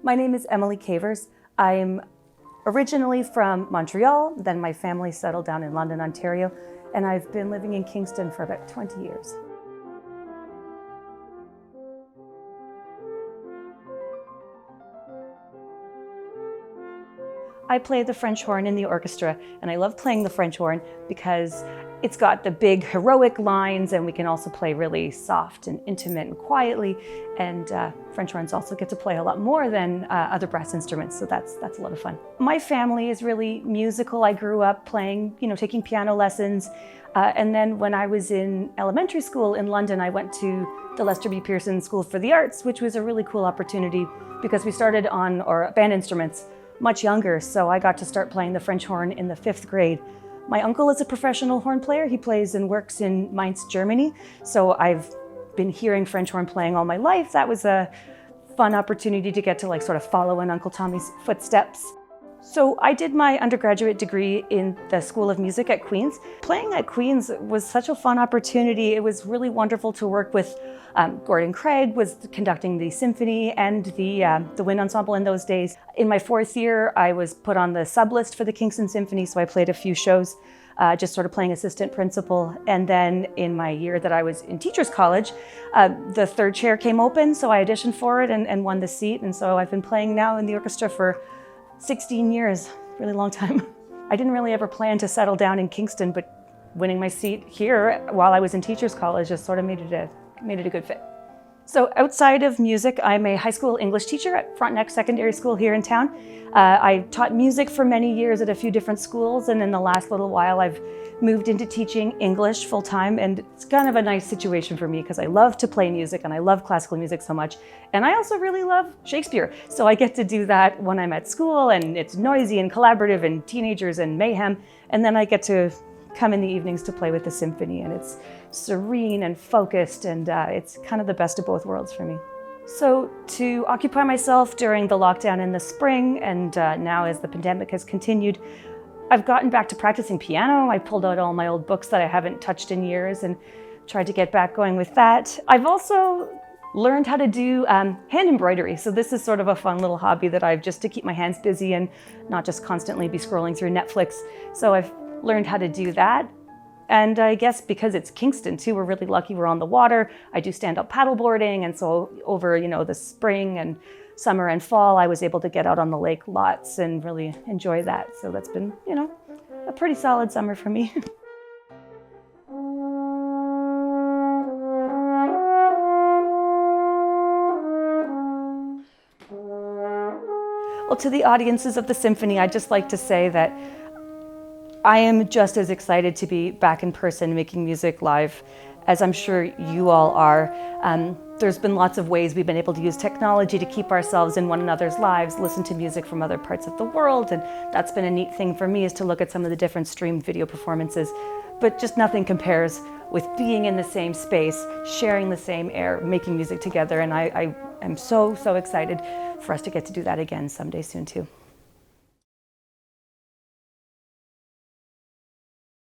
My name is Emily Cavers. I'm originally from Montreal, then my family settled down in London, Ontario, and I've been living in Kingston for about 20 years. I play the French horn in the orchestra, and I love playing the French horn because it's got the big heroic lines, and we can also play really soft and intimate and quietly, and French horns also get to play a lot more than other brass instruments, so that's a lot of fun. My family is really musical. I grew up playing, taking piano lessons, and then when I was in elementary school in London, I went to the Lester B. Pearson School for the Arts, which was a really cool opportunity because we started on band instruments much younger, so I got to start playing the French horn in the 5th grade. My uncle is a professional horn player. He plays and works in Mainz, Germany, so I've been hearing French horn playing all my life. That was a fun opportunity to get to sort of follow in Uncle Tommy's footsteps. So I did my undergraduate degree in the School of Music at Queen's. Playing at Queen's was such a fun opportunity. It was really wonderful to work with Gordon Craig was conducting the symphony and the wind ensemble in those days. In my 4th year, I was put on the sub list for the Kingston Symphony, so I played a few shows, just sort of playing assistant principal. And then in my year that I was in Teachers College, the 3rd chair came open, so I auditioned for it and won the seat. And so I've been playing now in the orchestra for 16 years, really long time. I didn't really ever plan to settle down in Kingston, but winning my seat here while I was in Teachers College just sort of made it a good fit. So outside of music, I'm a high school English teacher at Frontenac Secondary School here in town. I taught music for many years at a few different schools, and in the last little while I've moved into teaching English full-time, and it's kind of a nice situation for me because I love to play music and I love classical music so much, and I also really love Shakespeare. So I get to do that when I'm at school, and it's noisy and collaborative and teenagers and mayhem, and then I get to come in the evenings to play with the symphony, and it's serene and focused, and it's kind of the best of both worlds for me. So to occupy myself during the lockdown in the spring, and now as the pandemic has continued, I've gotten back to practicing piano. I pulled out all my old books that I haven't touched in years and tried to get back going with that. I've also learned how to do hand embroidery. So this is sort of a fun little hobby that I've just to keep my hands busy and not just constantly be scrolling through Netflix. So I've learned how to do that. And I guess because it's Kingston too, we're really lucky we're on the water. I do stand-up paddleboarding, and so over the spring and summer and fall, I was able to get out on the lake lots and really enjoy that. So that's been, a pretty solid summer for me. Well, to the audiences of the symphony, I'd just like to say that I am just as excited to be back in person making music live as I'm sure you all are. There's been lots of ways we've been able to use technology to keep ourselves in one another's lives, listen to music from other parts of the world, and that's been a neat thing for me, is to look at some of the different streamed video performances. But just nothing compares with being in the same space, sharing the same air, making music together, and I am so excited for us to get to do that again someday soon too.